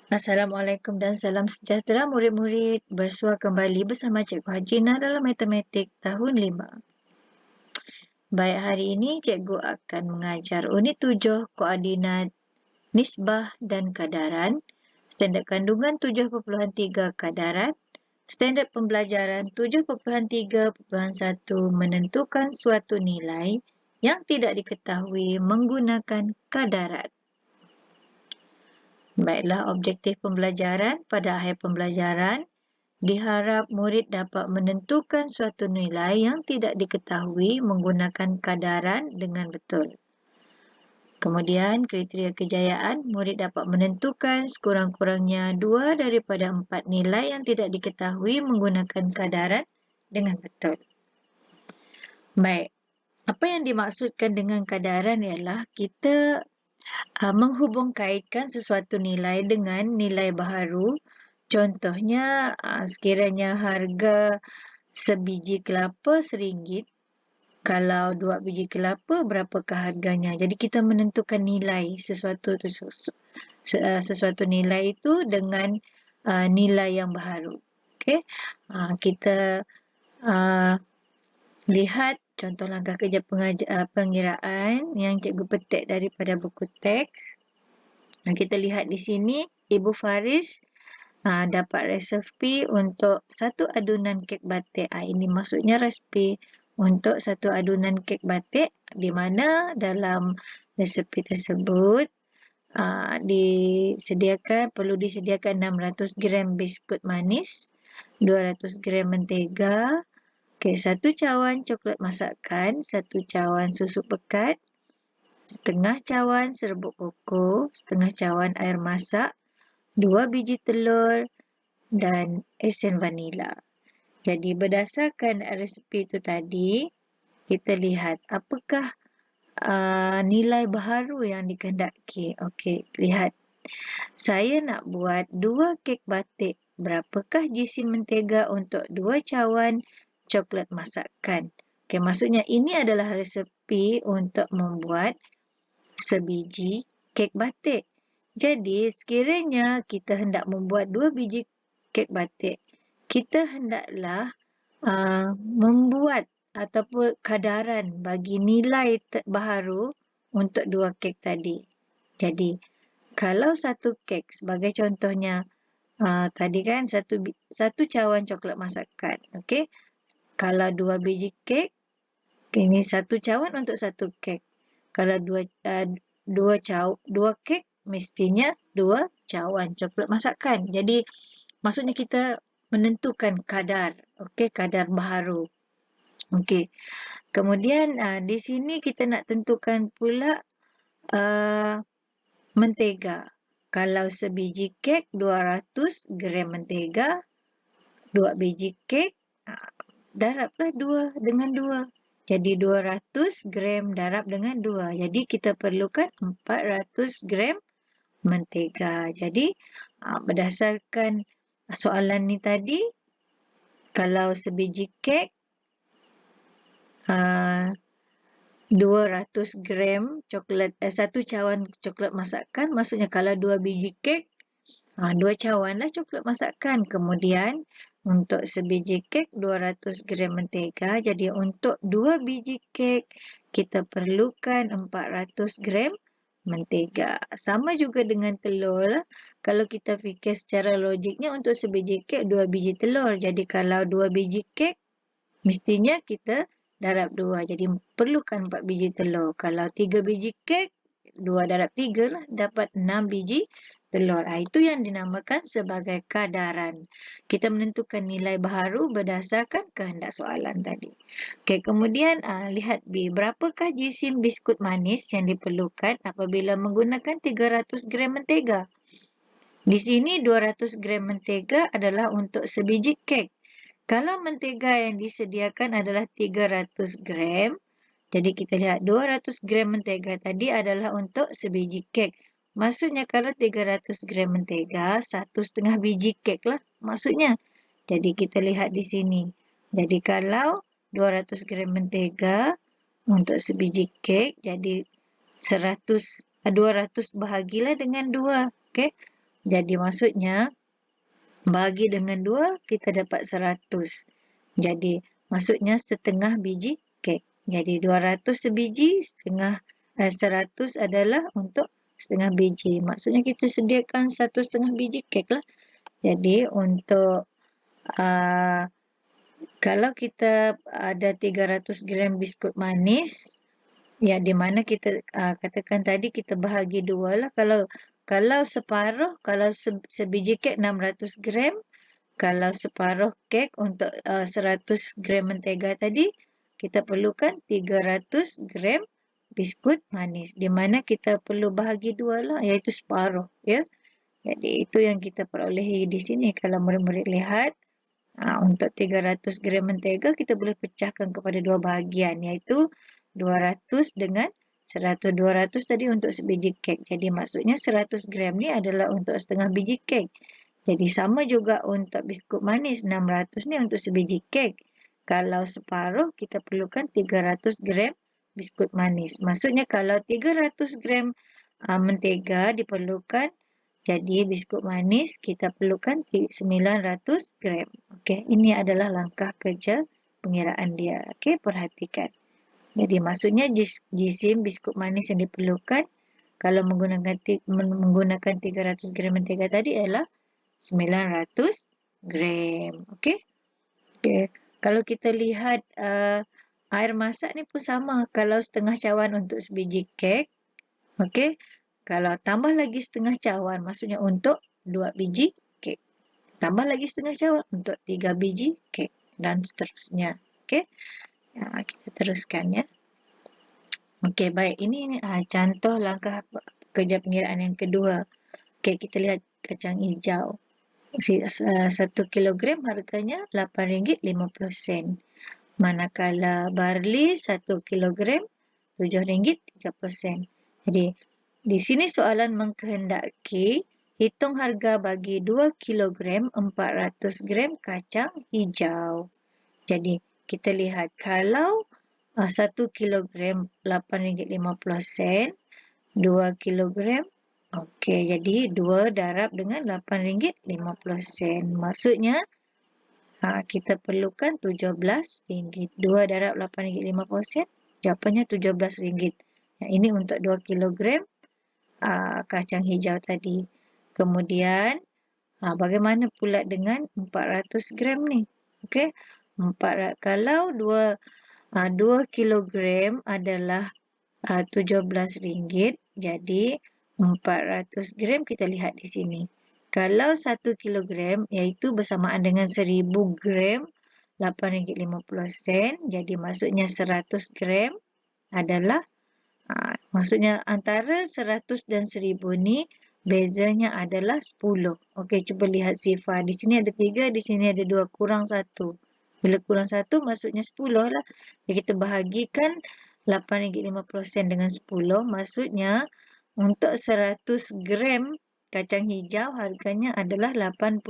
Assalamualaikum dan salam sejahtera murid-murid. Bersua kembali bersama Cikgu Hajina dalam Matematik tahun 5. Baik, hari ini Cikgu akan mengajar unit 7 koordinat nisbah dan kadaran, standard kandungan 7.3 kadaran, standard pembelajaran 7.3.1 menentukan suatu nilai yang tidak diketahui menggunakan kadaran. Baiklah, objektif pembelajaran pada akhir pembelajaran, diharap murid dapat menentukan suatu nilai yang tidak diketahui menggunakan kadaran dengan betul. Kemudian, kriteria kejayaan, murid dapat menentukan sekurang-kurangnya 2 daripada 4 nilai yang tidak diketahui menggunakan kadaran dengan betul. Baik, apa yang dimaksudkan dengan kadaran ialah kita menghubungkaitkan sesuatu nilai dengan nilai baharu. Contohnya, sekiranya harga sebiji kelapa RM1, kalau 2 biji kelapa, berapakah harganya? Jadi kita menentukan nilai sesuatu nilai itu dengan nilai yang baharu. Okey, kita lihat contoh langkah kerja pengiraan yang cikgu petik daripada buku teks. Kita lihat di sini, Ibu Faris dapat resepi untuk satu adunan kek batik. Ini maksudnya resepi untuk satu adunan kek batik, di mana dalam resepi tersebut perlu disediakan 600 gram biskut manis, 200 gram mentega, satu cawan coklat masakan, satu cawan susu pekat, setengah cawan serbuk koko, setengah cawan air masak, 2 biji telur dan esen vanila. Jadi berdasarkan resepi itu tadi, kita lihat apakah nilai baharu yang dikehendaki. Okey, lihat. Saya nak buat 2 kek batik. Berapakah GC mentega untuk 2 cawan coklat masakan? Okey, maksudnya ini adalah resepi untuk membuat sebiji kek batik. Jadi, sekiranya kita hendak membuat 2 biji kek batik, kita hendaklah membuat ataupun kadaran bagi nilai baharu untuk 2 kek tadi. Jadi, kalau satu kek, sebagai contohnya, tadi kan satu cawan coklat masakan. Okey, kalau 2 biji kek, ini satu cawan untuk satu kek. Kalau dua kek, mestinya 2 cawan coklat masakan. Jadi, maksudnya kita menentukan kadar, kadar baharu. Okey. Kemudian di sini kita nak tentukan pula mentega. Kalau sebiji kek 200 gram mentega, 2 biji kek, darablah 2 dengan 2. Jadi 200 gram darab dengan 2. Jadi kita perlukan 400 gram mentega. Jadi berdasarkan soalan ni tadi, kalau sebiji kek 200 gram coklat, satu cawan coklat masakan, maksudnya kalau 2 biji kek, 2 cawan lah coklat masakan. Kemudian untuk sebiji kek 200 gram mentega. Jadi untuk 2 biji kek kita perlukan 400 gram mentega. Sama juga dengan telur lah. Kalau kita fikir secara logiknya, untuk sebiji kek 2 biji telur. Jadi kalau 2 biji kek, mestinya kita darab 2. Jadi perlukan 4 biji telur. Kalau 3 biji kek, 2 darab 3 lah, dapat 6 biji telur. Itu yang dinamakan sebagai kadaran. Kita menentukan nilai baharu berdasarkan kehendak soalan tadi. Okey, kemudian lihat B. Berapakah jisim biskut manis yang diperlukan apabila menggunakan 300 gram mentega? Di sini 200 gram mentega adalah untuk sebiji kek. Kalau mentega yang disediakan adalah 300 gram, jadi kita lihat 200 gram mentega tadi adalah untuk sebiji kek. Maksudnya kalau 300 gram mentega, 1,5 biji kek lah maksudnya. Jadi kita lihat di sini. Jadi kalau 200 gram mentega untuk sebiji kek, jadi 200 bahagilah dengan 2. Okay? Jadi maksudnya bagi dengan 2 kita dapat 100. Jadi maksudnya setengah biji kek. Jadi 200 sebiji, 100 adalah untuk setengah biji. Maksudnya kita sediakan 1,5 biji kek lah. Jadi untuk kalau kita ada 300 gram biskut manis, ya di mana kita katakan tadi kita bahagi 2 lah. Kalau separuh, kalau sebiji kek 600 gram, kalau separuh kek untuk 100 gram mentega tadi, kita perlukan 300 gram biskut manis. Di mana kita perlu bahagi 2 lah, iaitu separuh. Ya. Jadi itu yang kita perolehi di sini. Kalau murid-murid lihat, untuk 300 gram mentega, kita boleh pecahkan kepada 2 bahagian, iaitu 200 dengan 100. 200 tadi untuk sebiji kek. Jadi maksudnya 100 gram ni adalah untuk setengah biji kek. Jadi sama juga untuk biskut manis, 600 ni untuk sebiji kek. Kalau separuh, kita perlukan 300 gram biskut manis. Maksudnya kalau 300 gram mentega diperlukan, jadi biskut manis kita perlukan 900 gram. Okey, ini adalah langkah kerja pengiraan dia. Okey, perhatikan. Jadi maksudnya jisim biskut manis yang diperlukan kalau menggunakan 300 gram mentega tadi ialah 900 gram. Okey. Okey. Kalau kita lihat air masak ni pun sama. Kalau setengah cawan untuk sebiji kek, okey. Kalau tambah lagi setengah cawan, maksudnya untuk 2 biji kek. Tambah lagi setengah cawan untuk 3 biji kek. Dan seterusnya. Okey. Kita teruskan ya. Okey, baik. Ini contoh langkah kerja pengiraan yang kedua. Okey, kita lihat kacang hijau. 1 kilogram harganya RM8.50. Manakala barley 1 kilogram RM7.30. Jadi, di sini soalan mengkehendaki hitung harga bagi 2 kilogram 400 gram kacang hijau. Jadi, kita lihat kalau 1 kilogram RM8.50, 2 kilogram. Okey, jadi 2 darab dengan RM8.50. Maksudnya, kita perlukan RM17. 2 darab RM8.50, jawapannya RM17. Ini untuk 2 kilogram kacang hijau tadi. Kemudian, bagaimana pula dengan 400 gram ni? Okey, kalau 2 kilogram adalah RM17, jadi 400 gram kita lihat di sini. Kalau 1 kilogram iaitu bersamaan dengan 1000 gram RM8.50. Jadi maksudnya 100 gram adalah maksudnya antara 100 dan 1000 ni bezanya adalah 10. Okey, cuba lihat sifar. Di sini ada 3, di sini ada 2, kurang 1. Bila kurang 1 maksudnya 10 lah. Jadi kita bahagikan RM8.50 dengan 10. Maksudnya untuk 100 gram kacang hijau harganya adalah 85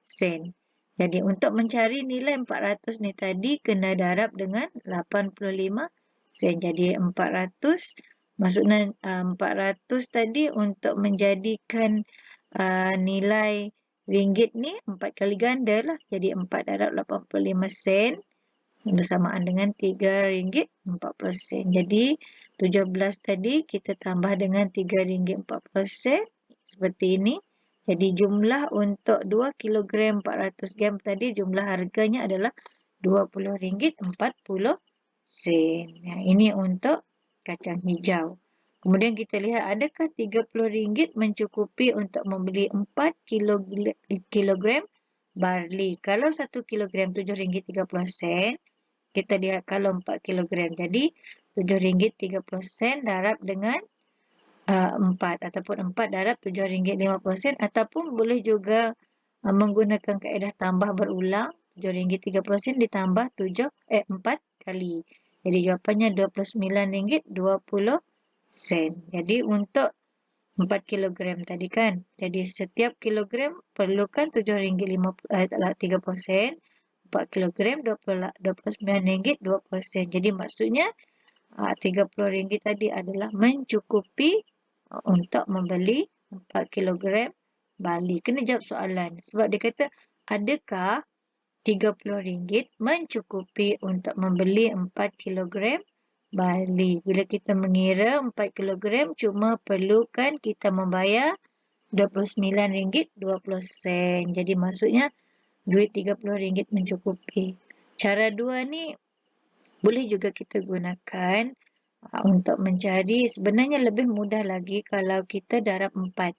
sen. Jadi untuk mencari nilai 400 ni tadi kena darab dengan 85 sen. Jadi 400 maksudnya 400 tadi untuk menjadikan nilai ringgit ni 4 kali ganda lah. Jadi 4 darab 85 sen bersamaan dengan RM3.40. Jadi 17 tadi kita tambah dengan RM3.40 seperti ini. Jadi jumlah untuk 2 kilogram 400 gram tadi jumlah harganya adalah RM20.40. Ini untuk kacang hijau. Kemudian kita lihat adakah RM30 mencukupi untuk membeli 4 kilogram barley. Kalau 1 kilogram RM7.30, kita lihat kalau 4 kilogram. Jadi RM7.30 darab dengan 4 ataupun 4 darab RM7.50 ataupun boleh juga menggunakan kaedah tambah berulang. RM7.30 ditambah 4 kali. Jadi jawapannya RM29.20. Jadi untuk 4 kilogram tadi kan. Jadi setiap kilogram perlukan RM7.30. 4 kilogram RM29.20. Jadi maksudnya RM30 tadi adalah mencukupi untuk membeli 4 kilogram barley. Kena jawab soalan. Sebab dia kata, adakah RM30 mencukupi untuk membeli 4 kilogram barley? Bila kita mengira 4 kilogram, cuma perlukan kita membayar RM29.20. Jadi maksudnya duit RM30 mencukupi. Cara dua ni boleh juga kita gunakan untuk mencari. Sebenarnya lebih mudah lagi kalau kita darab 4.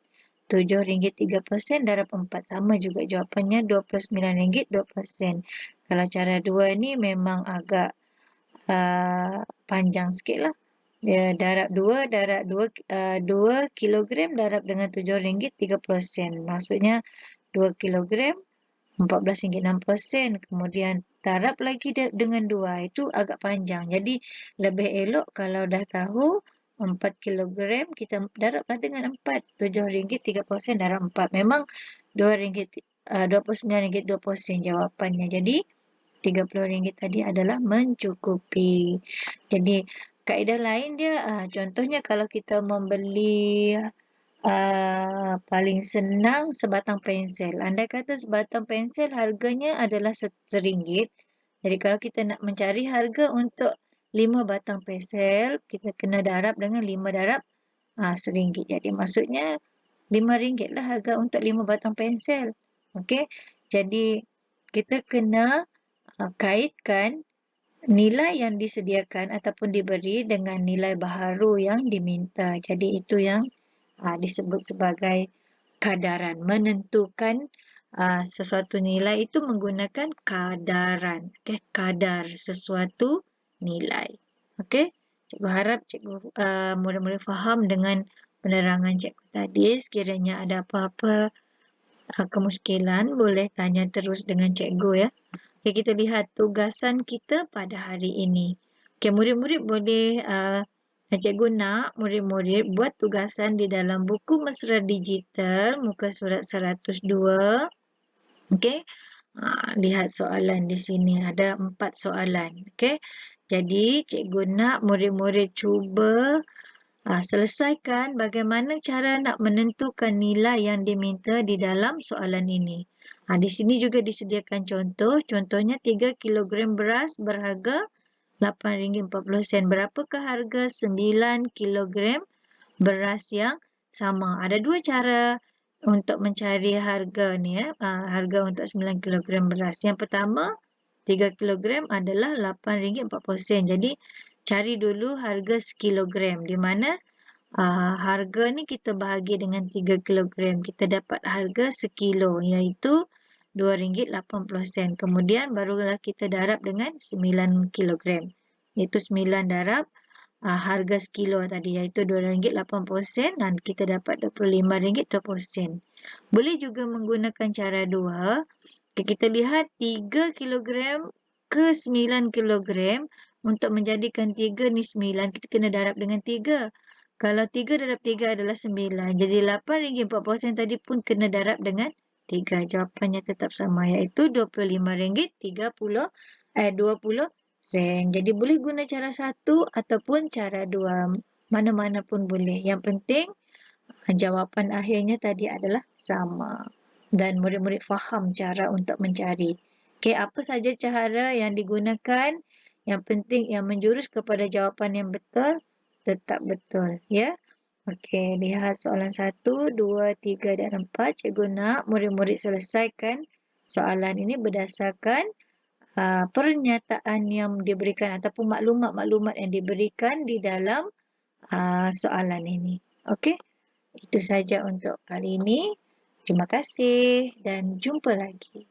RM7.3 darab 4. Sama juga jawapannya RM29.20. Kalau cara dua ni memang agak panjang sikit lah. Dia darab 2 kilogram darab dengan RM7.30. Maksudnya 2 kilogram RM14.60. Kemudian darab lagi dengan 2. Itu agak panjang. Jadi lebih elok kalau dah tahu 4 kilogram, kita darablah dengan 4. RM7.30 darab 4. Memang RM29.20 jawapannya. Jadi RM30 tadi adalah mencukupi. Jadi kaedah lain dia, contohnya kalau kita membeli paling senang sebatang pensel. Andai kata sebatang pensel harganya adalah RM1. Jadi kalau kita nak mencari harga untuk 5 batang pensel, kita kena darab dengan 5 darab RM1. Jadi maksudnya RM5 lah harga untuk 5 batang pensel. Okey. Jadi kita kena kaitkan nilai yang disediakan ataupun diberi dengan nilai baharu yang diminta. Jadi itu yang disebut sebagai kadaran. Menentukan sesuatu nilai itu menggunakan kadaran. Okay? Kadar sesuatu nilai. Okay? Cikgu harap cikgu murid-murid faham dengan penerangan cikgu tadi. Sekiranya ada apa-apa kemusykilan, boleh tanya terus dengan cikgu ya. Okay, kita lihat tugasan kita pada hari ini. Okay, murid-murid boleh cikgu nak murid-murid buat tugasan di dalam buku mesra digital muka surat 102. Okey. Lihat soalan di sini ada 4 soalan. Okey. Jadi cikgu nak murid-murid cuba selesaikan bagaimana cara nak menentukan nilai yang diminta di dalam soalan ini. Di sini juga disediakan contoh. Contohnya 3 kilogram beras berharga RM8.40. Berapakah harga 9 kilogram beras yang sama? Ada dua cara untuk mencari harga ni ya. Harga untuk 9 kilogram beras. Yang pertama, 3 kilogram adalah RM8.40. Jadi cari dulu harga sekilogram. Di mana harga ni kita bahagi dengan 3 kilogram. Kita dapat harga sekilo iaitu RM2.80. Kemudian barulah kita darab dengan 9 kilogram. Iaitu 9 darab harga sekilo tadi iaitu RM2.80 dan kita dapat RM25.20. Boleh juga menggunakan cara dua. Kita lihat 3 kilogram ke 9 kilogram. Untuk menjadikan 3 ni 9, kita kena darab dengan 3. Kalau 3 darab 3 adalah 9. Jadi RM8.40 tadi pun kena darab dengan 3. Jawapannya tetap sama iaitu RM25.20. Jadi boleh guna cara satu ataupun cara dua. Mana-mana pun boleh. Yang penting jawapan akhirnya tadi adalah sama. Dan murid-murid faham cara untuk mencari. Okey, apa saja cara yang digunakan? Yang penting yang menjurus kepada jawapan yang betul, tetap betul. Ya. Okey, lihat soalan 1, 2, 3 dan 4. Cikgu nak murid-murid selesaikan soalan ini berdasarkan pernyataan yang diberikan ataupun maklumat-maklumat yang diberikan di dalam soalan ini. Okey, itu saja untuk kali ini. Terima kasih dan jumpa lagi.